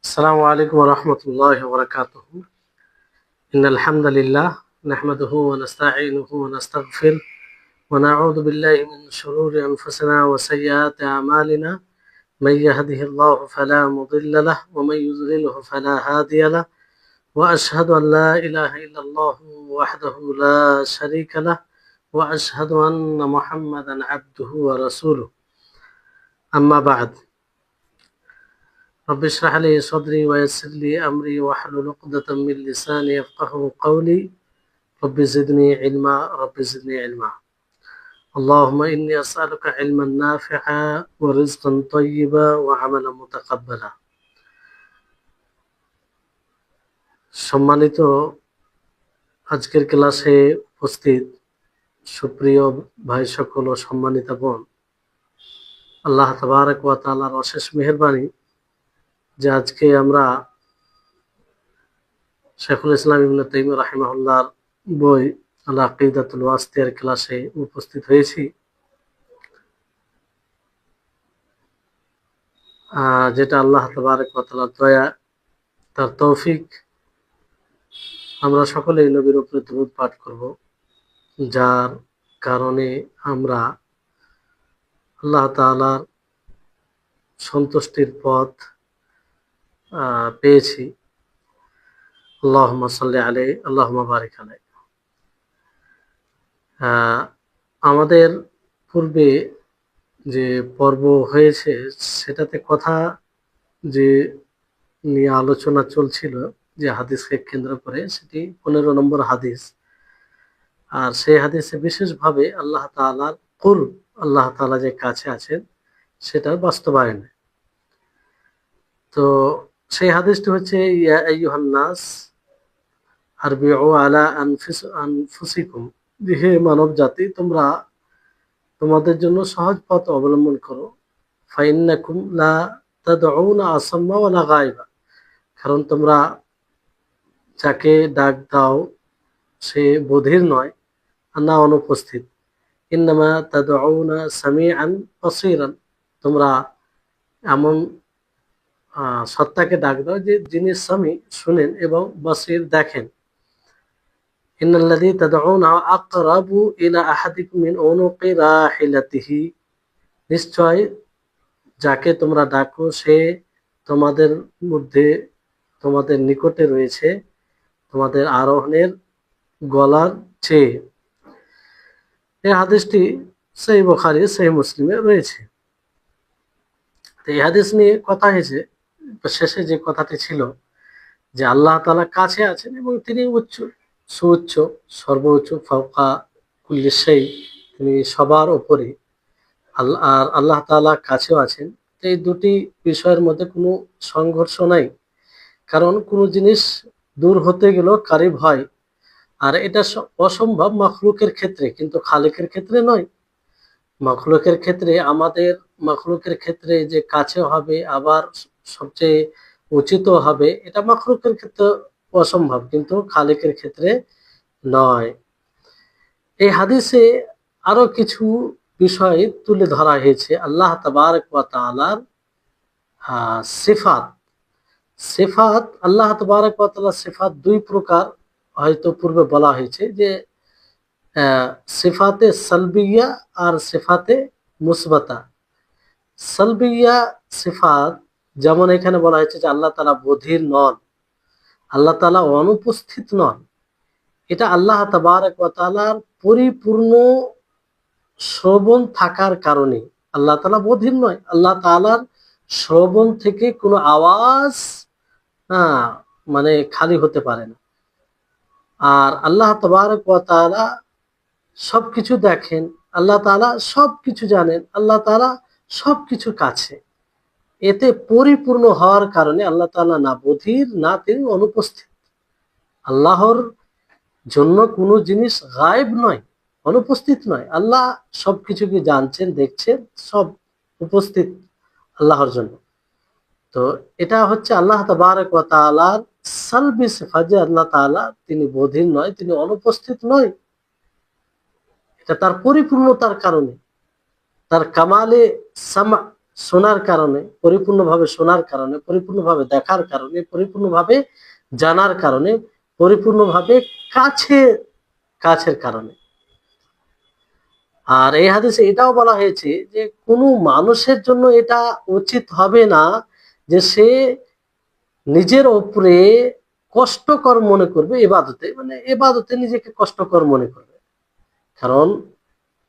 السلام عليكم ورحمة الله وبركاته. إن الحمد لله نحمده ونستعينه ونستغفر ونعوذ بالله من شرور أنفسنا وسيئات أعمالنا. من يهده الله فلا مضل له ومن يضلله فلا هادي له، وأشهد أن لا إله إلا الله وحده لا شريك له، وأشهد أن محمدا عبده ورسوله. أما بعد، رب اشرح لي صدري ويسر لي أمري واحلل عقدة من لساني يفقهوا قولي. رب زدني علما رب زدني علما. اللهم إني أسألك علما نافعا ورزقا طيبا وعملا متقبلا. সম্মানিত আজকের ক্লাসে উপস্থিত সুপ্রিয় ভাই সকল ও সম্মানিত বোন, আল্লাহ তাবারক ওয়া তাআলার অশেষ মেহেরবানি যে আজকে আমরা শেখুল ইসলাম ইবনে তাইমিয়া রাহিমাহুল্লাহর বই আল আকিদাতুল ওয়াসিতিয়ার ক্লাসে উপস্থিত হয়েছি। যেটা আল্লাহ তাবারক ওয়া তাআলার দয়া, তার তৌফিক, আমরা সকলেই নবীর উপরে দুরূদ পাঠ করব, যার কারণে আমরা আল্লাহ তাআলার সন্তুষ্টির পথ পেয়েছি। আল্লাহুম্মা সাল্লি আলাইহি আল্লাহুম্মা বারিক আলাইহি। আমাদের পূর্বে যে পর্ব হয়েছে সেটাতে কথা যে নিয়ে আলোচনা চলছিল, যে হাদিসকে কেন্দ্র করে, সেটি 15 নম্বর হাদিস। আর সেই হাদিসে বিশেষভাবে আল্লাহ তাআলার কুরব, আল্লাহ তাআলা যে কাছে আছেন সেটার বাস্তবায়ন। তো সেই হাদিসটি হচ্ছে, ইয়া আইয়ুহান নাস আরবিউ আলা আনফুসিকুম, হে মানব জাতি, তোমরা তোমাদের জন্য সহজ পথ অবলম্বন করো। ফাইন্নাকুম লা তাদউনা আসাম্মা ওয়ালা গায়বা, কারণ তোমরা যাকে ডাক দাও সে বধির নয় আর না অনুপস্থিত। ইন্নামা তাদউনা সামিআন বাসীরান, তোমরা এমন সত্তাকে ডাক দাও যে যিনি সামি শুনেন এবং বাসীর দেখেন। ইন্নাল্লাযী তাদউনা আকরাবু ইলা আহাদিকুম মিন উনুকি রাহিলাতিহি, নিশ্চয় যাকে তোমরা ডাকো সে তোমাদের মধ্যে, তোমাদের নিকটে রয়েছে তোমাদের আরোহণের গলার চেয়ে। এই হাদিসটি সহিহ বুখারী সহিহ মুসলিমে রয়েছে। তো এই হাদিস নিয়ে কথা হয়েছে, শেষে যে কথাটি ছিল যে আল্লাহ তাআলা কাছে আছেন এবং তিনি উচ্চ, সুউচ্চ, সর্বোচ্চ, ফাওকা কুল্লি শাই, তিনি সবার উপরে। আর আল্লাহ তাআলা কাছেও আছেন। এই দুটি বিষয়ের মধ্যে কোনো সংঘর্ষ নাই, কারণ কোনো জিনিস দূর হতে গেলেও কারিব হয়, আর এটা অসম্ভব মাখলুকের ক্ষেত্রে, কিন্তু খালিকের ক্ষেত্রে নয়। মাখলুকের ক্ষেত্রে, আমাদের মাখলুকের ক্ষেত্রে যে কাছে হবে আবার সবচেয়ে উচিত হবে, এটা মাখলুকের ক্ষেত্রে অসম্ভব, কিন্তু খালিকের ক্ষেত্রে নয়। এই হাদিসে আরো কিছু বিষয় তুলে ধরা হয়েছে আল্লাহ তাবারক ওয়া তাআলার সিফাত। সিফাত, আল্লাহ তাবারক ওয়া তাআলার সিফাত দুই প্রকার, হয়তো পূর্বে বলা হয়েছে যে সিফাতে সালবিয়া আর সিফাতে মুসবাতা। সালবিয়া সিফাত, যেমন এখানে বলা হয়েছে যে আল্লাহ তাআলা বধির নন, আল্লাহ তাআলা অনুপস্থিত নন। এটা আল্লাহ তাবারক ওয়া তাআলার পরিপূর্ণ শ্রবণ থাকার কারণে আল্লাহ তাআলা বধির নয়। আল্লাহ তাআলার শ্রবণ থেকে কোনো আওয়াজ মানে খালি হতে পারে না। আর আল্লাহ তাবারক ওয়া তাআলা সবকিছু দেখেন, আল্লাহ তাআলা সবকিছু জানেন, আল্লাহ তাআলা সবকিছু কাছে। এতে পরিপূর্ণ হওয়ার কারণে আল্লাহ তাআলা না বধির, না তিনি অনুপস্থিত। আল্লাহর জন্য কোনো জিনিস গায়েব নয়, অনুপস্থিত নয়। আল্লাহ সবকিছুকে জানছেন, দেখছেন, সব উপস্থিত আল্লাহর জন্য। তো এটা হচ্ছে আল্লাহ তাবারক ওয়া তাআলার সালবি সিফাত, যে আল্লাহ তাআলা তিনি বধির নয়, তিনি অনুপস্থিত নয়। এটা তার পরিপূর্ণতার কারণে, তার কামালে সামা, শোনার কারণে, পরিপূর্ণভাবে শোনার কারণে, পরিপূর্ণভাবে দেখার কারণে, পরিপূর্ণভাবে জানার কারণে, পরিপূর্ণভাবে কাছে কাছের কারণে। আর এই হাদিসে এটাও বলা হয়েছে যে কোনো মানুষের জন্য এটা উচিত হবে না যে সে নিজের উপরে কষ্টকর মনে করবে এবাদতে, মানে এবাদতে নিজেকে কষ্টকর মনে করবে। কারণ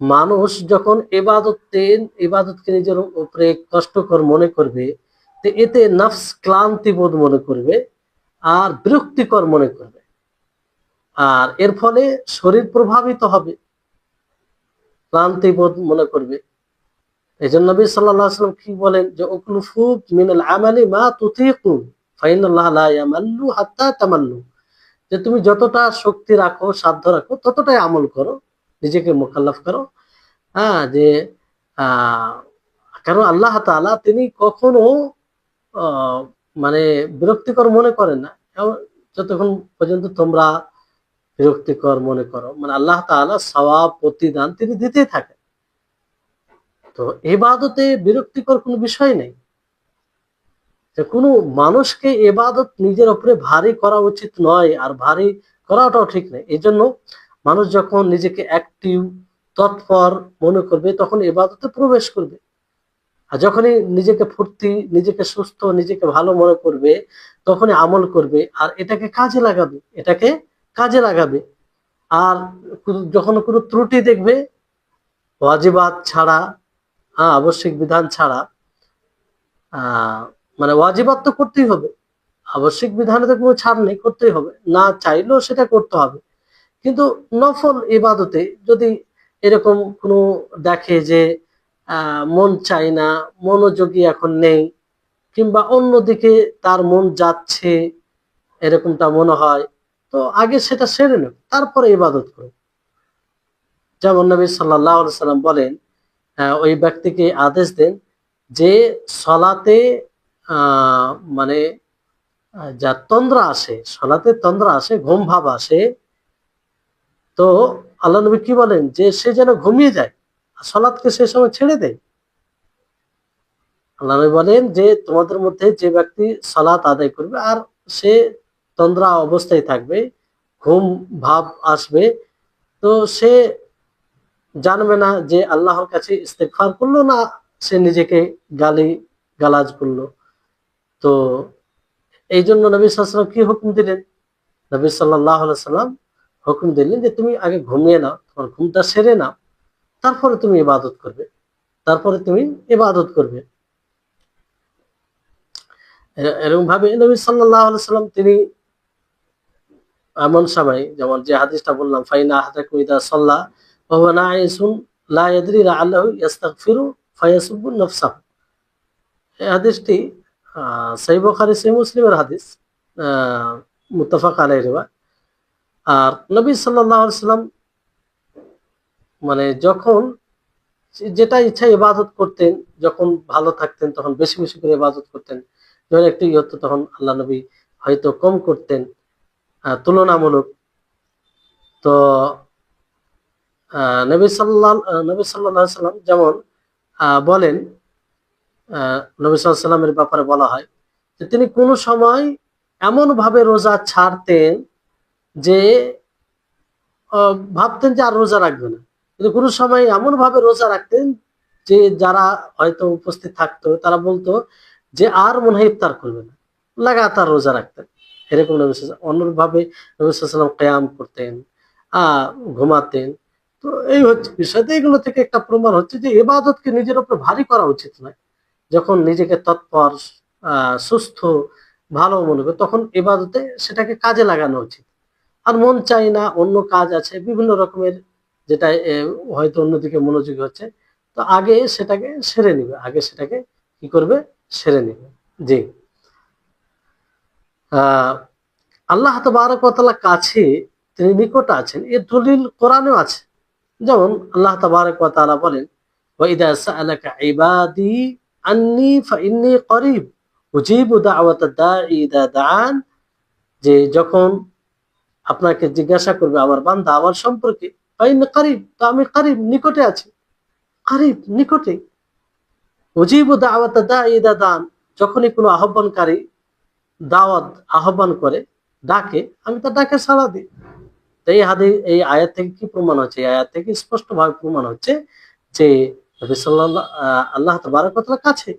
মানুষ যখন এবাদতকে নিজের উপরে কষ্টকর মনে করবে, তো এতে নফস ক্লান্তি বোধ মনে করবে আর বিরক্তিকর মনে করবে, আর এর ফলে শরীর প্রভাবিত হবে, ক্লান্তি বোধ মনে করবে। এই জন্য নবী সাল্লাল্লাহু আলাইহি ওয়াসাল্লাম কি বলেন যে উকলুফু মিনাল আমালি মা তুতিকুন ফাইনাল্লাহ লা ইয়ামাল্লু হাত্তা তামাল্লু, যে তুমি যতটা শক্তি রাখো, সাধ্য রাখো, ততটাই আমল করো, নিজেকে মোকাল্লাফ করো। হ্যাঁ, যে আহ কারণ আল্লাহ তাআলা তিনি কখনো আহ, মানে বিরক্তিকর মনে করেন না যতক্ষণ পর্যন্ত তোমরা বিরক্তিকর মনে করো। মানে আল্লাহ তাআলা সওয়াব প্রতিদান তিনি দিতেই থাকেন। তো ইবাদতে বিরক্তিকর কোনো বিষয় নেই, যে কোনো মানুষকে ইবাদত নিজের উপরে ভারী করা উচিত নয়, আর ভারী করাটাও ঠিক নেই। এই জন্য মানুষ যখন নিজেকে অ্যাক্টিভ, তৎপর মনে করবে তখন ইবাদতে প্রবেশ করবে। আর যখনই নিজেকে ফুর্তি, নিজেকে সুস্থ, নিজেকে ভালো মনে করবে, তখনই আমল করবে আর এটাকে কাজে লাগাবে, এটাকে কাজে লাগাবে। আর যখন কোনো ত্রুটি দেখবে, ওয়াজিবাত ছাড়া, আবশ্যিক বিধান ছাড়া, আহ মানে ওয়াজিবাত তো করতেই হবে, আবশ্যিক বিধানে তো কোনো ছাড় নেই, করতেই হবে, না চাইলেও সেটা করতে হবে। কিন্তু নফল ইবাদতে যদি এরকম কোনো দেখে যে মন চাই না, মনোযোগী এখন নেই, কিংবা অন্যদিকে তার মন যাচ্ছে, এরকমটা মনে হয়, তো আগে সেটা সেরে নেব, তারপরে ইবাদত করো। যেমন নবী সাল্লাল্লাহু আলাইহি সাল্লাম বলেন, ওই ব্যক্তিকে আদেশ দেন যে সলাতে মানে যা তন্দ্রা আসে, সলাতে তন্দ্রা আসে, ঘুম ভাব আসে, তো আল্লাহ নবী কি বলেন যে সে যেন ঘুমিয়ে যায়, সলাৎকে সে সময় ছেড়ে দেয়। আল্লাহ নবী বলেন যে তোমাদের মধ্যে যে ব্যক্তি সালাত আদায় করবে আর সে তন্দ্রা অবস্থায় থাকবে, ঘুম ভাব আসবে, তো সে জানবে না যে আল্লাহর কাছে ইস্তেগফার করলো না সে নিজেকে গালি গালাজ করলো। তো এই জন্য নবী সাল্লাল্লাহু আলাইহি ওয়াসাল্লাম কি হুকুম দিলেন? নবী সাল্লাল্লাহু আলাইহি ওয়াসাল্লাম হুকুম দিলেন যে তুমি আগে ঘুমিয়ে নাও, তোমার ঘুমটা সেরে নাও, তারপরে তুমি ইবাদত করবে, তারপরে তুমি ইবাদত করবে। এরকম ভাবে নবী সাল্লাল্লাহু আলাইহি ওয়াসাল্লাম তিনি এমন সময়, যেমন যে হাদিসটা বললাম, ফাইনা আহাদাকুম ইযা সাল্লা ওয়া হুয়া নাঈসুন লা ইয়াদরি লাআল্লাহু ইস্তাগফিরু ফায়াসুব্বু নাফসাহু। এই হাদিসটি সহিহ বুখারী সহিহ মুসলিমের হাদিস, মুত্তাফাক আলাইহি রিওয়ায়াত। আর নবী সাল্লাল্লাহু আলাইহি ওয়াসাল্লাম মানে যখন যেটা ইচ্ছা ইবাদত করতেন, যখন ভালো থাকতেন তখন বেশি বেশি করে ইবাদত করতেন, যখন একটু হতো তখন আল্লাহ নবী হয়তো কম করতেন তুলনামূলক। তো নবী সাল্লাল্লাহু আলাইহি সাল্লাম যেমন বলেন, নবী সাল্লাল্লাহু আলাইহি সাল্লামের ব্যাপারে বলা হয় যে তিনি কোনো সময় এমন ভাবে রোজা ছাড়তেন যে ভাবতেন যে আর রোজা রাখবে না, কিন্তু কোনো সময় এমন ভাবে রোজা রাখতেন যে যারা হয়তো উপস্থিত থাকতো তারা বলতো যে আর মনে হয় ইফতার করবে না, লাগাতার রোজা রাখতেন। এরকম নবী সাল্লাল্লাহু আলাইহি অন্যভাবে নবী সাল্লাল্লাহু আলাইহি সাল্লাম কিয়াম করতেন, ঘুমাতেন। তো এই হচ্ছে বিষয়। এগুলো থেকে একটা প্রমাণ হচ্ছে যে ইবাদতকে নিজের উপর ভারী করা উচিত নয়। যখন নিজেকে তৎপর, সুস্থ, ভালো মনে করে তখন ইবাদতে সেটাকে কাজে লাগানো উচিত। আর মন চাই না, অন্য কাজ আছে বিভিন্ন রকমের, যেটা হয়তো অন্যদিকে মনোযোগী হচ্ছে, তো আগে সেটাকে সেরে নিবে, আগে সেটাকে কি করবে, সেরে নিবে। জি। আহ আল্লাহ তাবারক ওয়া তাআলা কাছে, তিনি নিকট আছেন, এর দলিল কোরআনেও আছে। যেমন আল্লাহ তাবারক ওয়া তাআলা বলেন, ওয়া ইযা সাআলাকা ইবাদি আন্নী ফাইন্নী করিব উজিবু দাওয়াতাদ দাঈ ইযা দাআন, যে যখন আপনাকে জিজ্ঞাসা করবে আমার বান্দা আমার সম্পর্কে, ফাইন্নী করিব, তো আমি করিব, নিকটে আছি, করিব, নিকটে। উজিবু দাওয়াতা দাঈ ইযা দান, যখনই কোনো আহ্বানকারী দাওয়াত আহ্বান করে, ডাকে, আমি তার ডাকে সাড়া দিই। তো এই আয়াত থেকে কি প্রমাণ হচ্ছে? এই আয়াত থেকে স্পষ্টভাবে প্রমাণ হচ্ছে যে নবী সাল্লাল্লাহু আল্লাহ তাবারক ওয়া তাআলার কাছে।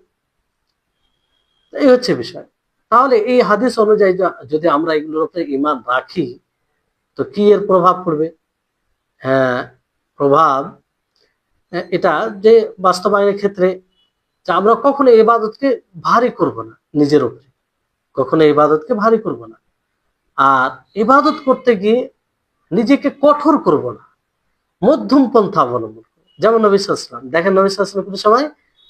এই হচ্ছে বিষয়। তাহলে এই হাদিস অনুযায়ী যদি আমরা এগুলোর উপরে ঈমান রাখি, তো কি এর প্রভাব পড়বে? হ্যাঁ, প্রভাব এটা যে বাস্তবায়নের ক্ষেত্রে যে আমরা কখনো ইবাদতকে ভারী করব না নিজের উপরে, কখনো ইবাদতকে ভারী করব না। আর ইবাদত করতে গিয়ে নিজেকে কঠোর করব না, মধ্যম পন্থা অবলম্বন করব। যেমন নবী সাল্লাল্লাহু আলাইহি ওয়াসাল্লাম, দেখেন নবী সাল্লাল্লাহু আলাইহি ওয়াসাল্লাম কোনো সময়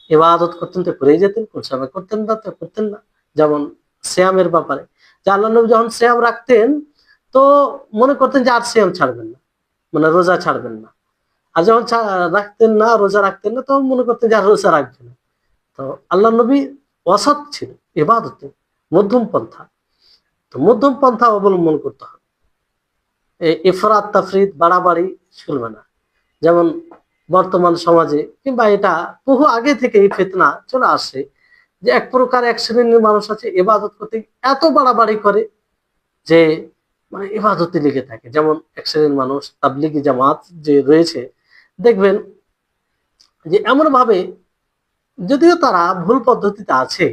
ইবাদত করতেন তো করেই যেতেন, কোন সময় করতেন না তো করতেন না। যেমন সিয়ামের ব্যাপারে, যে আল্লাহ নবী যখন সিয়াম রাখতেন তো মনে করতেন যে আর সিয়াম ছাড়বেন না, মানে রোজা ছাড়বেন না। আর যখন রাখতেন না, রোজা রাখতেন না, তখন মনে করতেন যে আর রোজা রাখবেন না। তো আল্লাহ নবী ওয়াসাত ছিল ইবাদতে, মধ্যম পন্থা। তো মধ্যম পন্থা অবলম্বন করতে হবে। ইফরাত তাফরিদ, বাড়াবাড়ি চলবে না। যেমন বর্তমান সমাজে কিংবা এটা বহু আগে থেকে এই ফিতনা চলে আসে যে এক প্রকার এক শ্রেণীর মানুষ আছে ইবাদত করতে এত বাড়াবাড়ি করে যে মানে ইবাদতে লেগে থাকে। যেমন এক শ্রেণীর মানুষ তাবলিগি জামাত যে রয়েছে, দেখবেন যে এমন ভাবে, যদিও তারা ভুল পদ্ধতিতে আছে,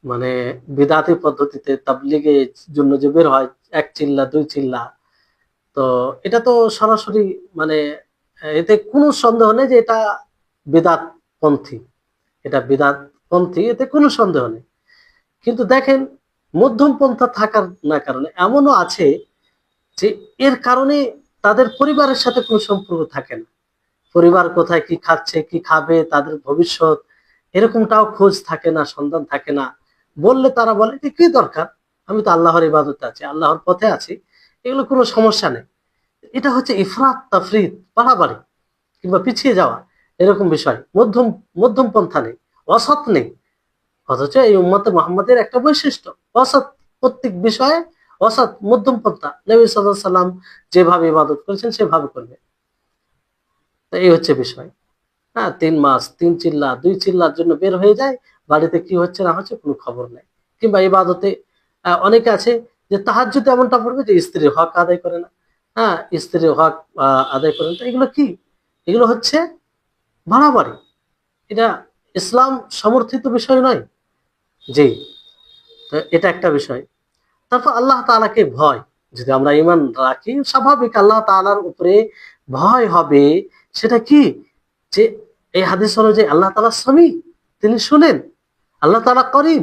মানে বিদাতি পদ্ধতিতে তাবলিগের জন্য যে বের হয় এক চিল্লা দুই চিল্লা, তো এটা তো সরাসরি মানে এতে কোনো সন্দেহ নেই যে এটা বিদাত পন্থী, এটা বিদাত পন্থী, এতে কোনো সন্দেহ নেই। কিন্তু দেখেন মধ্যম পন্থা থাকার না কারণে এমনও আছে যে এর কারণে তাদের পরিবারের সাথে কোনো সম্পর্ক থাকে না। পরিবার কোথায় কি খাচ্ছে, কি খাবে, তাদের ভবিষ্যৎ এরকমটাও খোঁজ থাকে না, সন্ধান থাকে না। বললে তারা বলে যে কি দরকার, আমি তো আল্লাহর ইবাদতে আছি, আল্লাহর পথে আছি, এগুলো কোনো সমস্যা নেই। এটা হচ্ছে ইফরাত তাফরিদ, বাড়াবাড়ি কিংবা পিছিয়ে যাওয়া, এরকম বিষয়। মধ্যম মধ্যম পন্থা নেই, অসৎ নেই। অথচ এই উম্মতে মুহাম্মাদের একটা বৈশিষ্ট্য অসৎ, প্রত্যেক বিষয়ে অসৎ, মধ্যম পন্থা। নবী সাল্লাল্লাহু আলাইহি সাল্লাম যেভাবে ইবাদত করেছেন সেভাবে করবে। তো এই হচ্ছে বিষয়। হ্যাঁ, 3 মাস 3 চিল্লা 2 চিল্লার জন্য বের হয়ে যায়, বাড়িতে কি হচ্ছে না হচ্ছে কোনো খবর নেই। কিংবা ইবাদতে অনেকে আছে যে তাহাজ্জুদে এমনটা পড়বে যে স্ত্রীর হক আদায় করে না। হ্যাঁ, স্ত্রীর হক আদায় করে না। তো এগুলো কি? এগুলো হচ্ছে বাড়াবাড়ি। এটা ইসলাম সমর্থিত বিষয় নয়। জি, তো এটা একটা বিষয়। তারপর আল্লাহ তাআলাকে ভয়, যদি আমরা ঈমান রাখি, স্বাভাবিক আল্লাহ তাআলার উপরে ভয় হবে। সেটা কি? যে এই হাদিস অনুযায়ী আল্লাহ তাআলা সামি, তিনি শুনেন। আল্লাহ তাআলা করিম,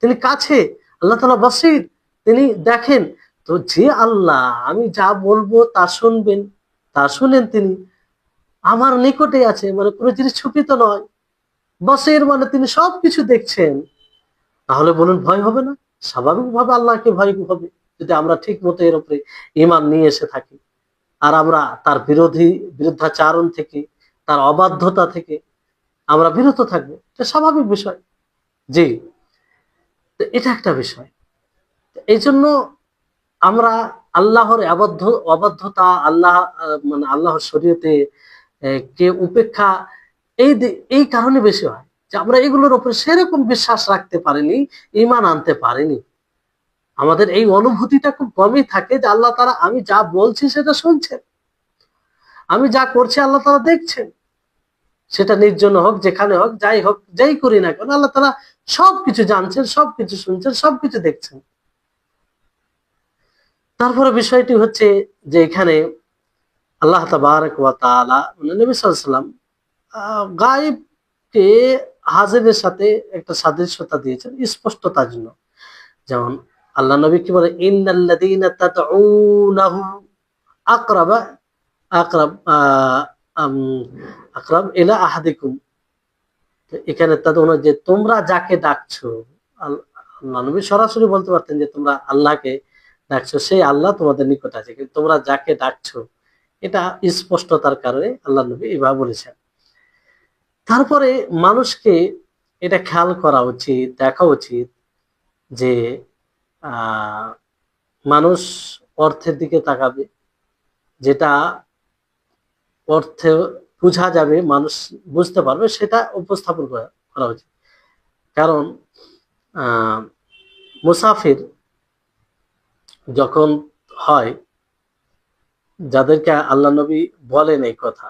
তিনি কাছে। আল্লাহ তাআলা বসির, তিনি দেখেন। তো যে আল্লাহ আমি যা বলবো তা শুনবেন, তা শুনেন তিনি, আমার নিকটে আছে, মানে কোনো জিনিস ছুপিত নয়। বসির মানে তিনি সবকিছু দেখছেন। তাহলে বলুন ভয় হবে না? স্বাভাবিকভাবে আল্লাহকে ভয় হবে, যদি আমরা ঠিক মতো এর উপরে ঈমান নিয়ে এসে থাকি। আর আমরা তার বিরুদ্ধাচারণ থেকে, তার অবাধ্যতা থেকে আমরা বিরত থাকবো, এটা স্বাভাবিক বিষয়। জি, তো এটা একটা বিষয়। এই জন্য আমরা আল্লাহর অবাধ্যতা, আল্লাহ মানে আল্লাহর শরীয়তে কে উপেক্ষা, এই কারণে বেশি হয় যে আমরা এগুলোর উপরে সেরকম বিশ্বাস রাখতে পারিনি, ঈমান আনতে পারিনি। আমাদের এই অনুভূতিটা খুব কমই থাকে যে আল্লাহ তাআলা আমি যা বলছি সেটা শুনছেন, আমি যা করছি আল্লাহ তাআলা দেখছেন। সেটা নির্জনে হোক, যেখানে হোক, যাই হোক, যাই করি না কেন, আল্লাহ তাআলা সবকিছু জানছেন, সবকিছু শুনছেন, সবকিছু দেখছেন। তারপরে বিষয়টি হচ্ছে যে এখানে আল্লাহ তাবারক ওয়া তাআলা, মানে নবী সাল্লাল্লাহু আলাইহি ওয়াসাল্লাম গায়েবকে হাজিরের সাথে একটা সাদৃশ্যতা দিয়েছেন স্পষ্টতার জন্য। যেমন আল্লাহ নবী কি বলে, ইন্নাল্লাযীনা তাদউনাহু আকরাবা আকরাব আকরাব ইলা আহাদিকুম। এখানে তাদউনা, যে তোমরা যাকে ডাকছো, আল্লাহ নবী সরাসরি বলতে পারতেন যে তোমরা আল্লাহকে ডাকছো, সেই আল্লাহ তোমাদের নিকট আছে, কিন্তু তোমরা যাকে ডাকছো, এটা স্পষ্টতার কারণে আল্লাহ নবী এভাবে বলেছেন। তারপরে মানুষকে এটা খেয়াল করা উচিত, দেখা উচিত যে আহ মানুষ অর্থের দিকে তাকাবে, যেটা অর্থে বোঝা যাবে, মানুষ বুঝতে পারবে, সেটা উপস্থাপন করা করা উচিত। কারণ মুসাফির যখন হয়, যাদেরকে আল্লাহ নবী বলেন এই কথা,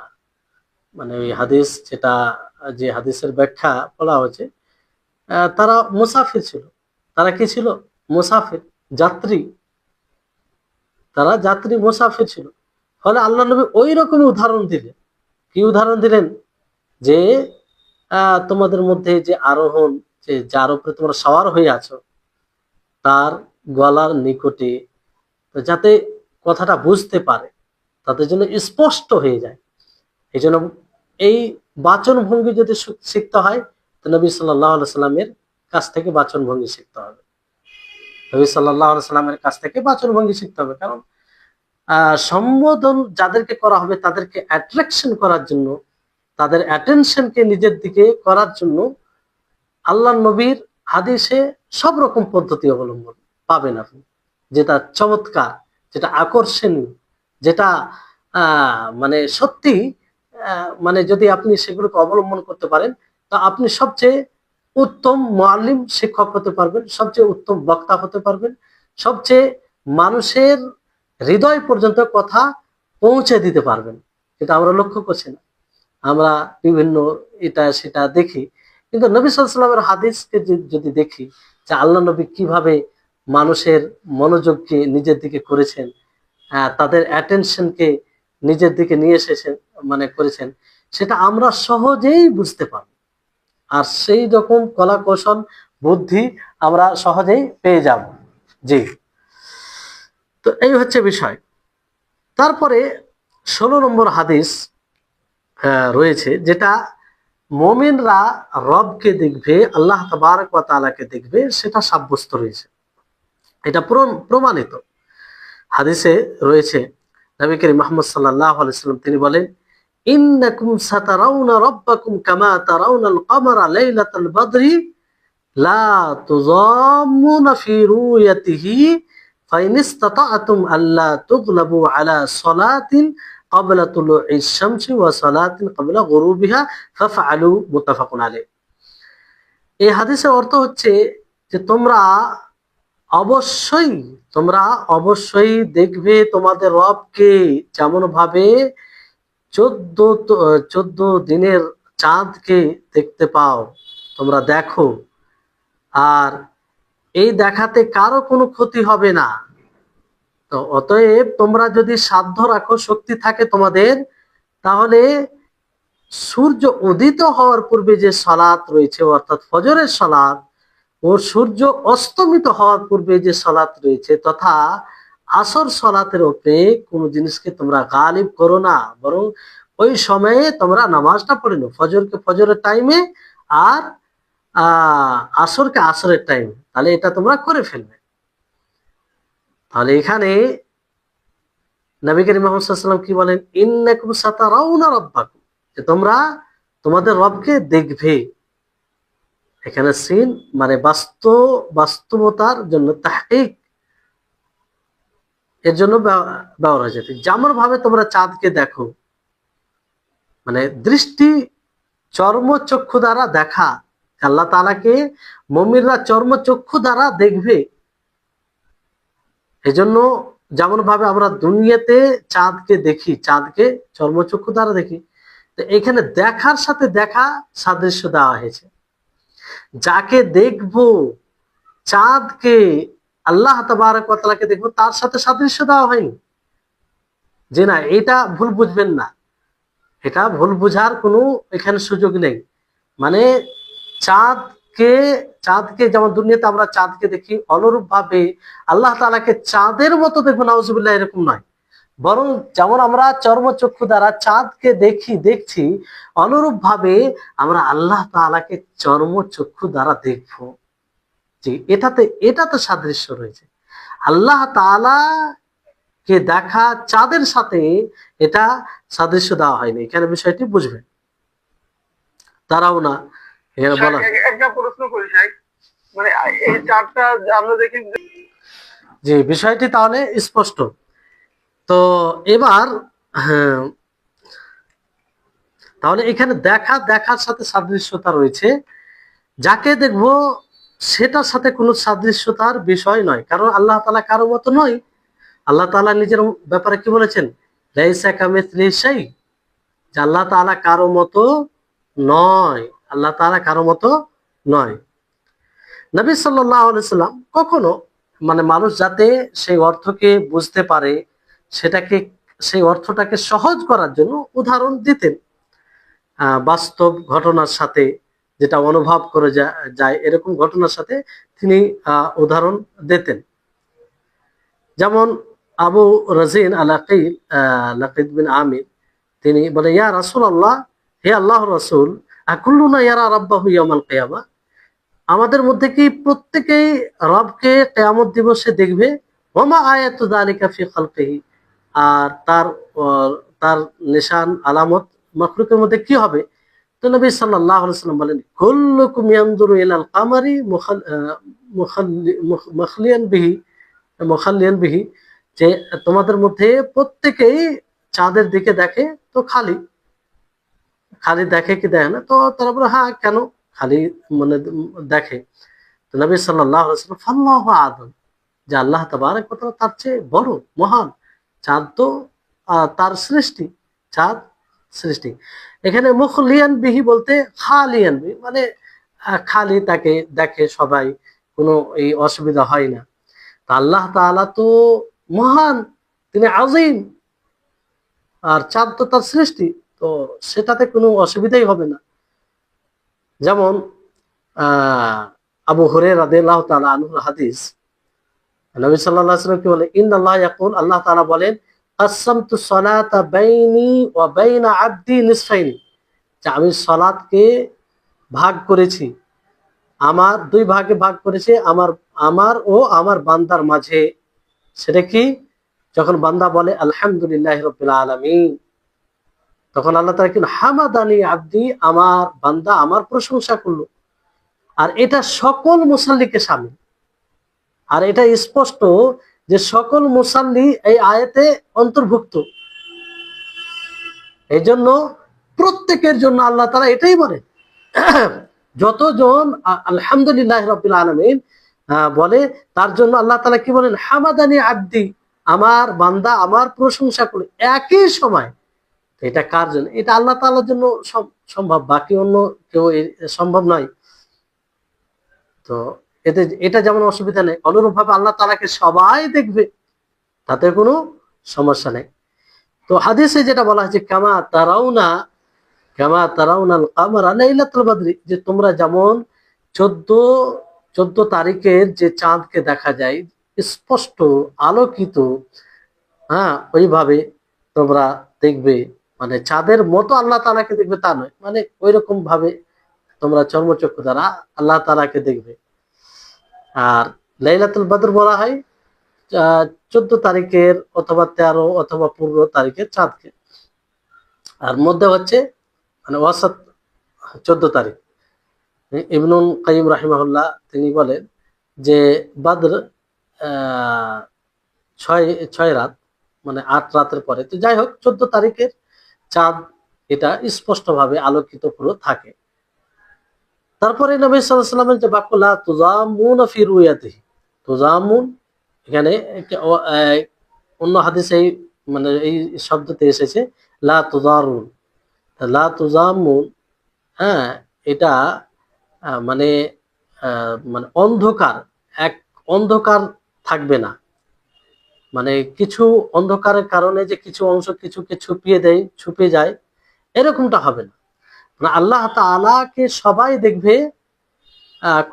মানে ওই হাদিস যেটা, যে হাদিসের ব্যাখ্যা বলা হয়েছে, তারা মুসাফির ছিল। তারা কি ছিল? মুসাফির, যাত্রী। তারা যাত্রী মুসাফির ছিল। ফলে আল্লাহ নবী ওই রকমই উদাহরণ দিলেন। কি উদাহরণ দিলেন? যে তোমাদের মধ্যে যে আরোহণ, যে যার উপরে তোমরা সওয়ার হয়ে আছো, তার গলার নিকটে, যাতে কথাটা বুঝতে পারে, তাদের জন্য স্পষ্ট হয়ে যায়। এই জন্য এই বাচন ভঙ্গি যদি শিখতে হয়, তো নবী সাল্লাল্লাহু আলাইহি সাল্লামের কাছ থেকে বাচন ভঙ্গি শিখতে হবে। নবী সাল্লাল্লাহু আলাইহি সাল্লামের কাছ থেকে বাচন ভঙ্গি শিখতে হবে। কারণ সম্বোধন যাদেরকে করা হবে, তাদেরকে অ্যাট্রাকশন করার জন্য, তাদের অ্যাটেনশনকে নিজের দিকে করার জন্য আল্লাহ নবীর হাদিসে সব রকম পদ্ধতি অবলম্বন পাবেন আপনি, যেটা চমৎকার, যেটা আকর্ষণীয়, যেটা মানে সত্যি, মানে যদি আপনি সেগুলোকে অবলম্বন করতে পারেন, তো আপনি সবচেয়ে উত্তম মুআল্লিম, শিক্ষক হতে পারবেন, সবচেয়ে উত্তম বক্তা হতে পারবেন, সবচেয়ে মানুষের হৃদয় পর্যন্ত কথা পৌঁছে দিতে পারবেন। কিন্তু আমরা লক্ষ্য করছি না। আমরা বিভিন্ন এটা সেটা দেখি, কিন্তু নবী সাল্লাল্লাহু আলাইহি ওয়াসাল্লামের হাদিসকে যদি দেখি, যে আল্লাহ নবী কিভাবে মানুষের মনোযোগকে নিজের দিকে করেছেন, তাদের অ্যাটেনশনকে নিজের দিকে নিয়ে এসেছেন, মানে করেছেন, সেটা আমরা সহজেই বুঝতে পারব। আর সেই রকম কলা কৌশল, বুদ্ধি আমরা সহজেই পেয়ে যাব। জি, তো এই হচ্ছে বিষয়। তারপরে 16 নম্বর হাদিস রয়েছে, যেটা মুমিনরা রবকে দেখবে, আল্লাহ তাবারক ওয়া তাআলাকে দেখবে, সেটা সাব্যস্ত রয়েছে। এটা প্রমাণিত হাদিসে রয়েছে। নবী করিম মুহাম্মদ সাল্লাল্লাহু আলাইহি ওয়াসাল্লাম তিনি বলেন, ইন্নাকুম সাতারাউনা রাব্বাকুম কামা তারাউনাল কমারা লাইলাতাল বদরি লা তুযাম্মুনা ফি রুয়াতিহি ফাইন ইসতাতা'তুম আল্লা তুগলাবু আলা সালাতিন ক্বাবলা তুলুইশ শামসি ওয়া সালাতিন ক্বাবলা গুরুবিহা ফাফআলু, মুত্তাফাকুন আলাইহি। এই হাদিসের অর্থ হচ্ছে যে অবশ্যই তোমরা অবশ্যই দেখবে তোমাদের রবকে, যেমন ভাবে 14 দিনের চাঁদকে দেখতে পাও, তোমরা দেখো। আর এই দেখাতে কারো কোনো ক্ষতি হবে না। তো অতএব তোমরা যদি সাধ্য রাখো, শক্তি থাকে তোমাদের, তাহলে সূর্য উদিত হওয়ার পূর্বে যে সালাত রয়েছে, অর্থাৎ ফজরের সালাত, ও সূর্য অস্তমিত হওয়ার পূর্বে যে সালাত রয়েছে, তথা আসর সালাতের উপরে কোন জিনিসকে তোমরা গালিব করো না, বরং ওই সময়ে তোমরা নামাজটা পড়ে নাও, ফজরকে ফজরের টাইমে, আর আসরকে আসরের টাইমে, তাহলে এটা তোমরা করে ফেলবে। তাহলে এখানে নবী করিম মুহাম্মদ সাল্লাল্লাহু আলাইহি ওয়াসাল্লাম কি বলেন? ইন্নাকুম সাতারাউনা রাব্বাকুম, যে তোমরা তোমাদের রবকে দেখবে। এখানে সিন মানে বাস্তবতার জন্য, তাহকিক এর জন্য ব্যবহার হয়েছে। যেমন ভাবে তোমরা চাঁদকে দেখো, মানে দৃষ্টি, চর্মচক্ষু দ্বারা দেখা, আল্লাহ তাআলাকে মুমিনরা চর্মচক্ষু দ্বারা দেখবে। এজন্য যেমন ভাবে আমরা দুনিয়াতে চাঁদকে দেখি, চাঁদকে চর্মচক্ষু দ্বারা দেখি, তো এখানে দেখার সাথে দেখা সাদৃশ্য দেওয়া হয়েছে। যাকে দেখবো, চাঁদকে, আল্লাহ তাবারক ওয়া তাআলাকে দেখবো, তার সাথে সাদৃশ্য দেওয়া হয়নি। যে না, এটা ভুল বুঝবেন না, এটা ভুল বুঝার কোনো এখানে সুযোগ নেই। মানে চাঁদকে চাঁদকে যেমন দুনিয়াতে আমরা চাঁদকে দেখি, অনুরূপ ভাবে আল্লাহ তাআলাকে চাঁদের মতো দেখবো, নাউজুবিল্লাহ, এরকম নয়। বরং যেমন আমরা চর্মচক্ষু দ্বারা চাঁদকে দেখছি, অনুরূপ ভাবে আমরা আল্লাহ তাআলাকে চর্মচক্ষু দ্বারা দেখবো। জি, এটাতে সাদৃশ্য রয়েছে। আল্লাহ তাআলা কে দেখা চাঁদের সাথে এটা সাদৃশ্য দেওয়া হয়নি, এখানে বিষয়টি বুঝবেন। তারাও না, এখানে বলা একটা প্রশ্ন করি স্যার, মানে এই চারটা আমরা দেখি। জি, বিষয়টি তাহলে স্পষ্ট। তো এবার হ্যাঁ, তাহলে এখানে দেখার সাথে সাদৃশ্যতা রয়েছে। যাকে দেখবো সেটার সাথে কোনো সাদৃশ্যতার বিষয় নয়, কারণ আল্লাহ তাআলা কারো মতো নয়। আল্লাহ তাআলা নিজের ব্যাপারে কি বলেছেন? লাইসা কামিসলিহি শাই, যে আল্লাহ তাআলা কারো মতো নয়। আল্লাহ তাআলা কারো মতো নয়। নবী সাল্লাল্লাহু আলাইহি সাল্লাম কখনো মানে মানুষ যাতে সেই অর্থকে বুঝতে পারে, সেটাকে সেই অর্থটাকে সহজ করার জন্য উদাহরণ দিতেন বাস্তব ঘটনার সাথে, যেটা অনুভব করে যায় এরকম ঘটনার সাথে তিনি উদাহরণ দিতেন। যেমন আবু রাজিন আল আকিল, লাকিদ বিন আমির, তিনি বলে, ইয়া রাসূলুল্লাহ, হে আল্লাহর রাসূল, আকুল্লুনা ইয়ারা রাব্বাহু ইয়াউমাল কিয়ামা, আমাদের মধ্যে কি প্রত্যেকেই রবকে কিয়ামত দিবসে দেখবে? ওমা আয়াতু যালিকা ফি খালকিহি, আর তার নিশান আলামত মাখলুকের মধ্যে কি হবে? তো নবী সাল্লাল্লাহু আলাইহি ওয়াসাল্লাম বলেন, কুল্লুকুম ইয়ানজুরু ইলাল কামারি মুখাল্লিয়ান বিহি, মুখাল্লিয়ান বিহি, যে তোমাদের মধ্যে প্রত্যেকেই চাঁদের দিকে দেখে, তো খালি খালি দেখে কি দেখে না? তো তারা বলে, হ্যাঁ, কেন খালি মানে দেখে। তো নবী সাল্লাল্লাহু আলাইহি ওয়াসাল্লাম, ফাল্লাহু আযম, যে আল্লাহ তাবারক ওয়া তাআলা তার চেয়ে বড়, মহান। চাঁদ তো তার সৃষ্টি, চাঁদ সৃষ্টি। এখানে মুখলিয়ান বিহি বলতে খালিয়ান বিহি, মানে খালি তাকে দেখে সবাই, কোনো এই অসুবিধা হয় না। তা আল্লাহ তাআলা তো মহান, তিনি আজিম, আর চাঁদ তো তার সৃষ্টি, তো সেটাতে কোনো অসুবিধাই হবে না। যেমন আহ আবু হুরায়রা রাদিয়াল্লাহু তাআলা আনহুর হাদিস, নবী সাল্লাল্লাহু আলাইহি ওয়াসাল্লাম কি বলে, ইন্নাল্লাহ ইয়াকুল, আল্লাহ তাআলা বলেন, কাসসামতু সালাতা বাইনি ওয়া বাইনা আবদি নিসফাইনি, যে আমি সালাতকে ভাগ করেছি, আমার দুই ভাগে ভাগ করেছি, আমার আমার ও আমার বান্দার মাঝে। সেটা কি? যখন বান্দা বলে আলহামদুলিল্লাহি রাব্বিল আলামিন, তখন আল্লাহ তাআলা কি, হামাদানি আবদি, আমার বান্দা আমার প্রশংসা করলো। আর এটা সকল মুসাল্লিকে শামিল। আর এটা স্পষ্ট যে সকল মুসাল্লি এই আয়াতে অন্তর্ভুক্ত। এই জন্য প্রত্যেকের জন্য আল্লাহ তাআলা এটাই বলে, যতজন আলহামদুলিল্লাহ রাব্বিল আলামিন বলে, তার জন্য আল্লাহ তাআলা কি বলেন, হামাদানি আবদি, আমার বান্দা আমার প্রশংসা করে। একই সময় এটা কার জন্য? এটা আল্লাহ তাআলার জন্য সম্ভব, বাকি অন্য কেউ সম্ভব নয়। তো এতে এটা যেমন অসুবিধা নেই, অনুরূপ ভাবে আল্লাহ তাআলাকে সবাই দেখবে, তাতে কোনো সমস্যা নেই। তো হাদিসে যেটা বলা হয়েছে, কামা তারাউনাল কামারা লাইলাতুল বদরি, যে তোমরা যেমন 14 তারিখের যে চাঁদকে দেখা যায় স্পষ্ট আলোকিত, হ্যাঁ, ওইভাবে তোমরা দেখবে। মানে চাঁদের মতো আল্লাহ তাআলাকে দেখবে তা নয়, মানে ওইরকম ভাবে তোমরা চর্মচক্ষু দ্বারা আল্লাহ তাআলাকে দেখবে। আর লাইলাতুল বদর বলা হয় 14 তারিখের অথবা 13 অথবা 15 তারিখের চাঁদকে। আর মধ্যে হচ্ছে মানে ওয়াসাত 14 তারিখ। ইবনুল কাইয়িম রাহিমাহুল্লাহ তিনি বলেন যে বদর আহ, ছয় ছয় রাত, মানে 8 রাতের পরে। তো যাই হোক, 14 তারিখের চাঁদ এটা স্পষ্টভাবে আলোকিত পুরো থাকে। তারপরে নবী সাল্লাল্লাহু আলাইহি ওয়াসাল্লামের যে বাক্য, লা তুজামুন ফি রুয়াতিহি, তুজামুন, এখানে অন্য হাদিসে মানে এই শব্দতে এসেছে লা তুজারুন, লা তুজামুন, হ্যাঁ, এটা মানে মানে অন্ধকার, এক অন্ধকার থাকবে না, মানে কিছু অন্ধকারের কারণে যে কিছু অংশ কিছুকে ছুপিয়ে দেয়, ছুপে যায়, এরকমটা হবে না। মানে আল্লাহ তাআলাকে সবাই দেখবে,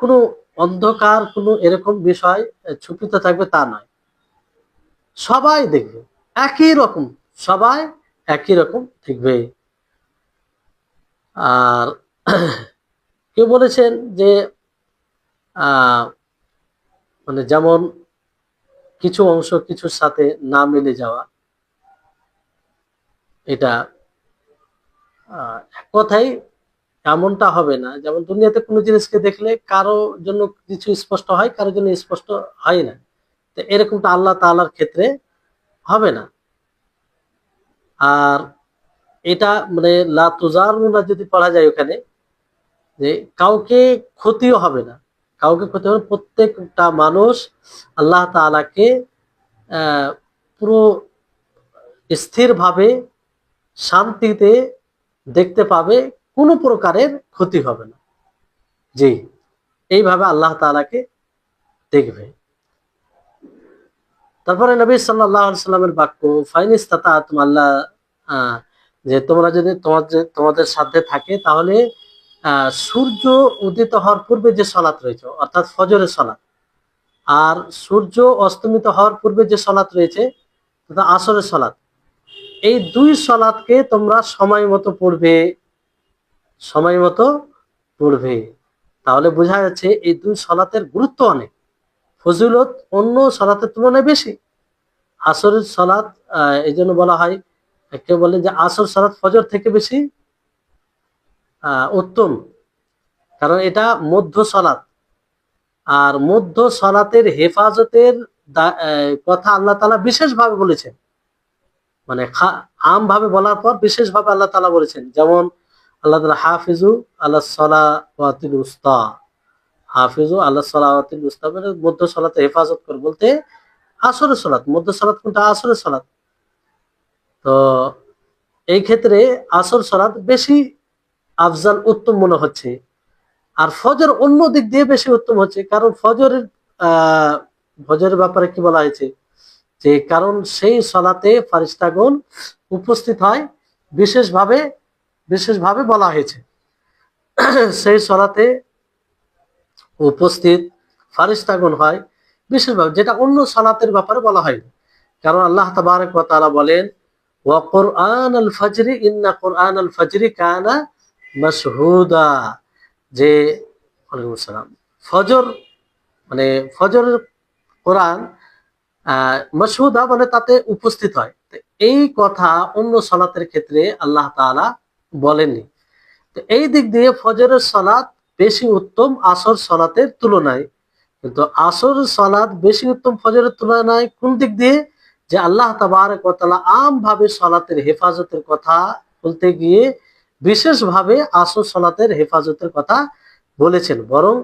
কোনো অন্ধকার কোনো এরকম বিষয় ছুপিত থাকবে তা নয়, সবাই দেখবে একই রকম, সবাই একই রকম দেখবে। আর কেউ বলেছেন যে আহ মানে যেমন কিছু অংশ কিছুর সাথে না মিলে যাওয়া, এটা এক কথাই এমনটা হবে না। যেমন দুনিয়াতে কোনো জিনিসকে দেখলে কারো জন্য কিছু স্পষ্ট হয়, কারো জন্য স্পষ্ট হয় না, তো এরকমটা আল্লাহ তাআলার ক্ষেত্রে হবে না। আর এটা মানে লা তুজারুনা যদি পড়া যায় ওখানে, যে কাউকে ক্ষতিও হবে না, কাউকে ক্ষতি হবে না। প্রত্যেকটা মানুষ আল্লাহ তাআলাকে পুরো স্থিরভাবে শান্তিতে দেখতে পাবে, কোনো প্রকারের ক্ষতি হবে না। জি, এইভাবে আল্লাহ তাআলাকে দেখবে। তারপরে নবী সাল্লাল্লাহু আলাইহি সাল্লামের বাক্য, ফাইন ইসতাতাআতুম, আল্লাহ যে তোমরা যদি তোমাদের সাধ্যে থাকে তাহলে সূর্য উদিত হওয়ার পূর্বে যে সালাত রয়েছে অর্থাৎ ফজরের সালাত, আর সূর্য অস্তমিত হওয়ার পূর্বে যে সালাত রয়েছে অর্থাৎ আসরের সালাত, এই দুই সালাতকে তোমরা সময় মতো পড়বে, সময় মতো পড়বে। তাহলে বোঝা যাচ্ছে এই দুই সালাতের গুরুত্ব অনেক, ফজিলত অন্য সালাতের তুলনায় বেশি। আসরের সালাত এই জন্য বলা হয়, কেউ বলে যে আসর সালাত ফজর থেকে বেশি উত্তম, কারণ এটা মধ্য সালাত। আর মধ্য সালাতের হেফাজতের কথা আল্লাহ তাআলা বিশেষভাবে বলেছেন, মানে আম ভাবে বলার পর বিশেষভাবে আল্লাহ তাআলা বলেছেন। যেমন আল্লাহ তাআলা হাফিজু আলাস সালাওয়াতিল উস্তা, হাফিজু আলাস সালাওয়াতিল উস্তা মানে মধ্য সালাতে হেফাজত করে, বলতে আসরের সালাত। মধ্য সালাত কোনটা? আসরের সালাত। তো এই ক্ষেত্রে আসর সালাত বেশি আফজাল, উত্তম মনে হচ্ছে। আর ফজর অন্য দিক দিয়ে বেশি উত্তম হচ্ছে, কারণ ফজরের ব্যাপারে কি বলা হয়েছে, যে কারণ সেই সালাতে ফারিস্তাগণ উপস্থিত হয় বিশেষভাবে, বিশেষভাবে বলা হয়েছে সেই সালাতে উপস্থিত ফারিস্তাগণ হয় বিশেষভাবে, যেটা অন্য সালাতের ব্যাপারে বলা হয়। কারণ আল্লাহ তাবারক ওয়া তাআলা বলেন, ওয়া কুরআনাল ফাজরি ইন্না কুরআনাল ফাজরি কানা মাশহুদা, যে ওয়ালাইকুম আসসালাম, ফজর মানে ফজরের কোরআন মাশহুদা মানে তাতে উপস্থিত হয়। এই কথা অন্য সালাতের ক্ষেত্রে আল্লাহ তাআলা বলেননি। তো এই দিক দিয়ে ফজরের সালাত বেশি উত্তম আসর সালাতের তুলনায়। কিন্তু আসর সালাত বেশি উত্তম ফজরের তুলনায় কোন দিক দিয়ে? যে আল্লাহ তাবারক ওয়া তাআলা আম ভাবে সালাতের হেফাজতের কথা বলতে গিয়ে বিশেষভাবে আসর সালাতের হেফাজতের কথা বলেছেন, বরং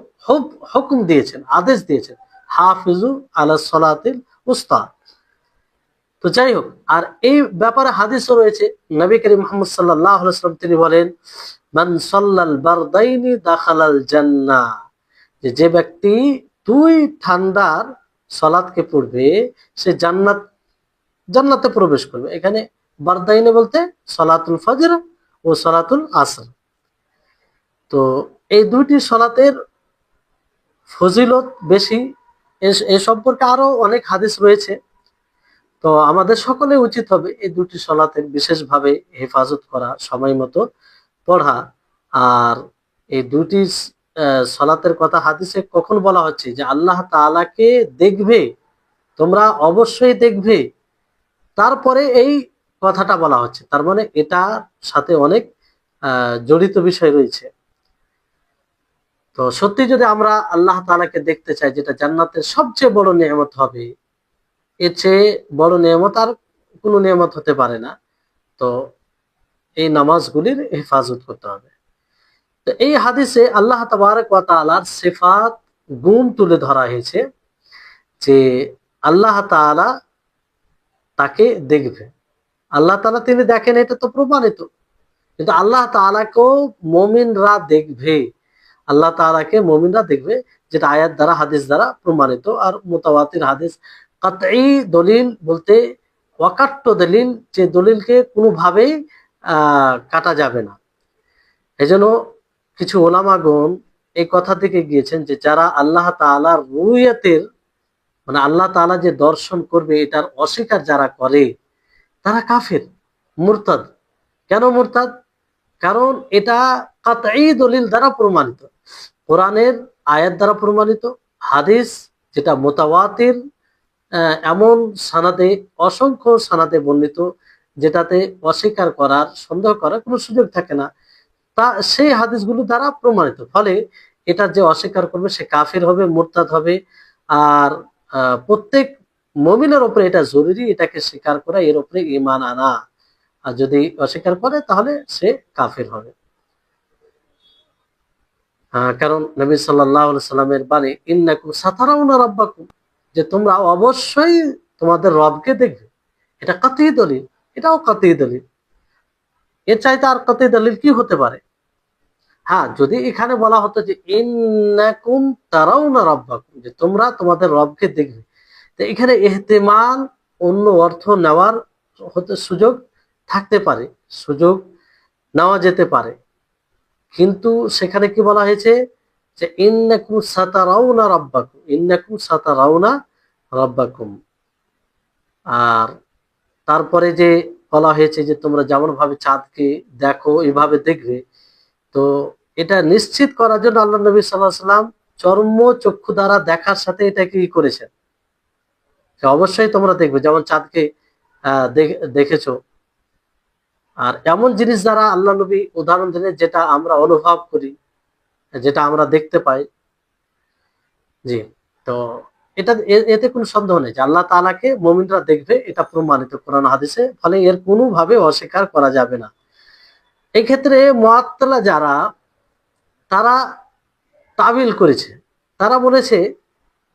হুকুম দিয়েছেন, আদেশ দিয়েছেন, হাফিজু আলাস সালাতিল উস্তা। তো যাই হোক, আর এই ব্যাপারে হাদিসও রয়েছে। নবী করিম মুহাম্মদ সাল্লাল্লাহু আলাইহি ওয়াসাল্লাম তিনি বলেন, মান সাল্লাল বারদাইনি দাখালাল জান্নাহ, যে ব্যক্তি দুই ঠান্ডার সালাতকে পড়বে সে জান্নাতে প্রবেশ করবে। এখানে বারদাইনে বলতে সালাতুল ফজর ও সালাতুল আসর। তো এই দুইটি সালাতের ফজিলত বেশি। এ সম্পর্কে আরো অনেক হাদিস রয়েছে। তো আমাদের সকলে উচিত হবে এই দুটি সালাতের বিশেষভাবে হেফাজত করা, সময় মতো পড়া। আর এই দুটি সালাতের কথা হাদিসে কখন বলা হচ্ছে যে আল্লাহ তাআলাকে দেখবে, তোমরা অবশ্যই দেখবে, তারপরে এই কথাটা বলা হচ্ছে। তার মানে এটার সাথে অনেক জড়িত বিষয় রয়েছে। তো সত্যি যদি আমরা আল্লাহ তাআলাকে দেখতে চাই, যেটা জান্নাতের সবচেয়ে বড় নিয়ামত হবে, এর চেয়ে বড় নিয়ামত আর কোনো নিয়ামত হতে পারে না। তো এই নামাজগুলির হেফাজত করতে হবে। তো এই হাদিসে আল্লাহ তাবারক ওয়া তাআলার সিফাত, গুণ তুলে ধরা হয়েছে, যে আল্লাহ তাআলা তাকে দেখবে। আল্লাহ তাআলা তিনি দেখেন, এটা তো প্রমাণিত, কিন্তু আল্লাহ তাআলাকেও মুমিনরা দেখবে। আল্লাহ তাআলাকে মুমিনরা দেখবে, যেটা আয়াত দ্বারা হাদিস দ্বারা প্রমাণিত। আর মুতাওয়াতির হাদিস, কাতঈ দলিল বলতে ওয়াকাট্ট দলিল, যে দলিলকে কোনোভাবেই কাটা যাবে না। এজন্য কিছু ওলামাগণ এই কথা থেকে গিয়েছেন যে যারা আল্লাহ তাআলার রুয়াতের মানে আল্লাহ তাআলা যে দর্শন করবে এটার অস্বীকার যারা করে তারা কাফের, মুরতাদ। কেন মুরতাদ? কারণ এটা কাতঈ দলিল দ্বারা প্রমাণিত, কোরআনের আয়াত দ্বারা প্রমাণিত, হাদিস যেটা মুতাওয়াতির এমন সানাদে, অসংখ্য সানাদে বর্ণিত, যেটাতে অস্বীকার করার, সন্দেহ করার কোনো সুযোগ থাকে না, তা সেই হাদিসগুলো দ্বারা প্রমাণিত। ফলে এটা যে অস্বীকার করবে সে কাফির হবে, মুরতাদ হবে। আর প্রত্যেক মুমিনের উপরে এটা জরুরি, এটাকে স্বীকার করা, এর উপরে ঈমান আনা। আর যদি অস্বীকার করে তাহলে সে কাফির হবে। কারণ নবী সাল্লাল্লাহু আলাইহি সাল্লামের বাণী ইন্নাকুম সাতারাউনা রাব্বাকুম, যে তোমরা অবশ্যই তোমাদের রবকে দেখবে। এটা কাতঈ দলিল, এটাও কাতঈ দলিল। এর চাইতে আর কাতঈ দলিল কি হতে পারে? হ্যাঁ, যদি এখানে বলা হতো যে ইন্নাকুম তারাউনা রাব্বাকুম, যে তোমরা তোমাদের রবকে দেখবে, তো এখানে ইহতিমাল অন্য অর্থ নেওয়ার হতে সুযোগ থাকতে পারে, সুযোগ নেওয়া যেতে পারে। কিন্তু সেখানে কি বলা হয়েছে যে ইন্নাকুম সাতারাউনা রাব্বাকুম, ইন্নাকুম সাতারাউনা রাব্বাকুম। আর তারপরে যে বলা হয়েছে যে তোমরা যেমন ভাবে চাঁদকে দেখো এভাবে দেখবে, তো এটা নিশ্চিত করার জন্য আল্লাহ নবী সাল্লাল্লাহু আলাইহি সাল্লাম চর্ম চক্ষু দ্বারা দেখার সাথে এটা কি করেছেন, যে অবশ্যই তোমরা দেখবে যেমন চাঁদকে দেখেছো। আর এমন জিনিস দ্বারা আল্লাহ নবী উদাহরণ দিলেন যেটা আমরা অনুভব করি, যেটা আমরা দেখতে পাই। জি, তো এটা এতে কোনো সন্দেহ নেই যে আল্লাহ তাআলাকে মুমিনরা দেখবে, এটা প্রমাণিত কোরআন হাদিসে, ফলে এর কোনোভাবে অস্বীকার করা যাবে না। এই ক্ষেত্রে মুআত্তালা যারা, তারা তাবিল করেছে, তারা বলেছে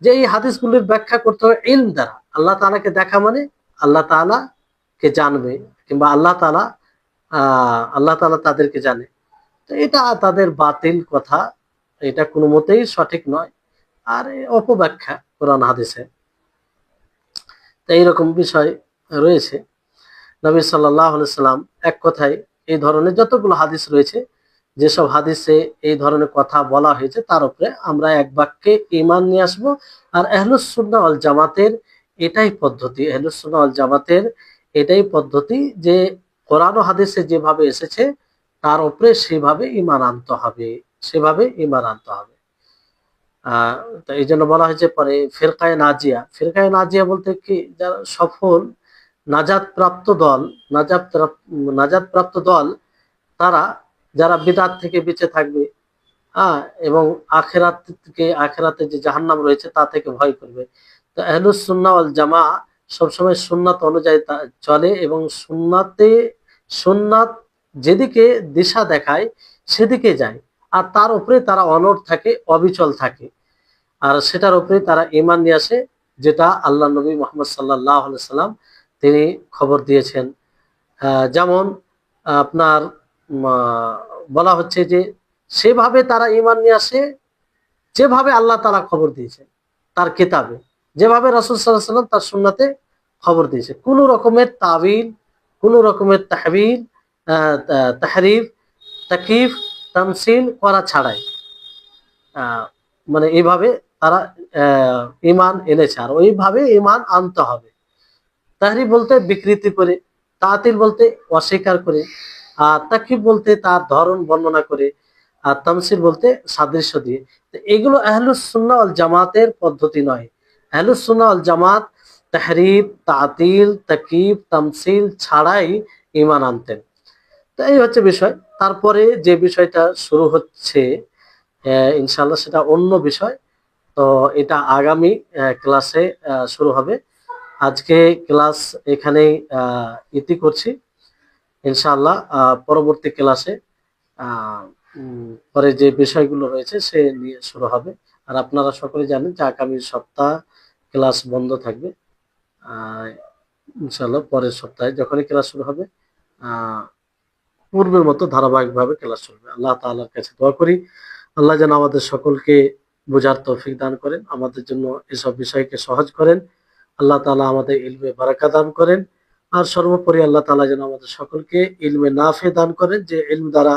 যে এই হাদিসগুলির ব্যাখ্যা করতে হবে ইলম দ্বারা। আল্লাহ তাআলাকে দেখা মানে আল্লাহ তাআলা কে জানবে, কিংবা আল্লাহ তাআলা তাদেরকে জানে। তো এটা তাদের বাতিল কথা, এটা কোনো মতেই সঠিক নয়, আর অপব্যাখ্যা কোরআন হাদিসে। তো এইরকম বিষয় রয়েছে। নবী সাল্লাল্লাহু আলাইহি সাল্লাম এক কথায় এই ধরনের যতগুলো হাদিস রয়েছে, যেসব হাদিসে এই ধরনের কথা বলা হয়েছে তার উপরে আমরা এক বাক্যে ঈমান নিয়ে আসবো। আর আহলুস সুন্নাহ ওয়াল জামাতের এটাই পদ্ধতি, আহলুস সুন্নাহ ওয়াল জামাতের এটাই পদ্ধতি যে কোরআন ও হাদিসে যেভাবে এসেছে তার উপরে সেভাবে ঈমান আনতে হবে, সেভাবে ঈমান আনতে হবে। তো এই জন্য বলা হয়েছে পরে ফিরকায়ে নাজিয়া। ফিরকায়ে নাজিয়া বলতে কি, যারা সফল নাজাত প্রাপ্ত দল, নাজাত প্রাপ্ত দল, তারা যারা বিদআত থেকে বেঁচে থাকবে, এবং আখেরাতে যে জাহান্নাম রয়েছে তা থেকে ভয় করবে। তো আহলুস সুন্নাহ ওয়াল জামা সবসময় সুন্নাত অনুযায়ী চলে, এবং সুন্নাত যেদিকে দিশা দেখায় সেদিকে যায়, আর তার উপরে তারা অনড় থাকে, অবিচল থাকে। আর সেটার উপরে তারা ঈমান নিয়ে আসে, যেটা আল্লাহ নবী মুহাম্মদ সাল্লাল্লাহু আলাইহি সাল্লাম তিনি খবর দিয়েছেন। যেমন আপনার বলা হচ্ছে যে সেভাবে তারা ঈমান নিয়ে আসে যেভাবে আল্লাহ তাআলা খবর দিয়েছে তার কিতাবে, যেভাবে রাসূল সাল্লাল্লাহু আলাইহি সাল্লাম তার সুন্নাতে খবর দিয়েছে। কোন রকমের তাবিল, কোন রকমের তাহবিল, তাহরিফ, তাকিফ, তামসিল করা ছাড়াই মানে এইভাবে তারা ঈমান এনেছে, আর ওইভাবে ঈমান আনতে হবে। তাহরিফ বলতে বিকৃতি করে, তাতিল বলতে অস্বীকার করে, আর তাকিব বলতে তার ধরন বর্ণনা করে, আর তামসিল বলতে সাদৃশ্য দিয়ে। তো এগুলো আহলুস সুন্নাহ ওয়াল জামাতের পদ্ধতি নয়। আহলুস সুন্নাহ ওয়াল জামাত তাহরিফ, তাতিল, তাকিব, তামসিল ছাড়াই ঈমান আনতেন। তো এই হচ্ছে বিষয়। তারপরে যে বিষয়টা শুরু হচ্ছে ইনশাআল্লাহ সেটা অন্য বিষয়। তো এটা আগামী ক্লাসে শুরু হবে। আজকে ক্লাস এখানেই ইতি করছি। ইনশাআল্লাহ পরবর্তী ক্লাসে পরে যে বিষয়গুলো রয়েছে সে নিয়ে শুরু হবে। আর আপনারা সকলে জানেন যে আগামী সপ্তাহ ক্লাস বন্ধ থাকবে। ইনশাআল্লাহ পরের সপ্তাহে যখনই ক্লাস শুরু হবে পূর্বের মতো ধারাবাহিকভাবে ক্লাস চলবে। আল্লাহ তাআলার কাছে দোয়া করি আল্লাহ যেন আমাদের সকলকে বোঝার তৌফিক দান করেন, আমাদের জন্য এসব বিষয়কে সহজ করেন। আল্লাহ তাআলা আমাদের ইলমে বারাকা দান করেন। আর সর্বোপরি আল্লাহ তাআলা যেন আমাদের সকলকে ইলমে নাফে দান করেন, যে ইলম দ্বারা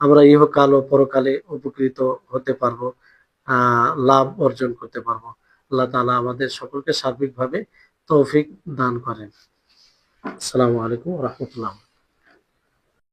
আমরা ইহকাল ও পরকালে উপকৃত হতে পারবো, লাভ অর্জন করতে পারবো। আল্লাহ তাআলা আমাদের সকলকে সার্বিকভাবে তৌফিক দান করেন। আসসালামু আলাইকুম ওয়া রাহমাতুল্লাহ।